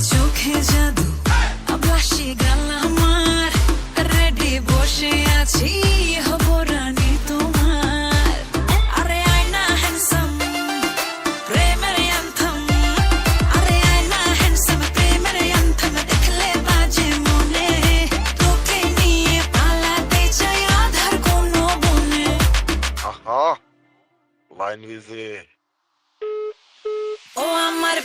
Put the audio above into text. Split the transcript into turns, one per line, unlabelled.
চোখে জাদু আভাসী গাল আমার রেডি বসে আছি হব রানী তোমার আরে আয়না হ্যান্ডসাম প্রেমের অ্যান্থম আরে আয়না হ্যান্ডসাম প্রেমের অ্যান্থম দেখলে বাজে মনে তোকে নিয়ে পালাতে চাই আধার কোনো বনে
আহা লাইন হয়েছে
ও আমার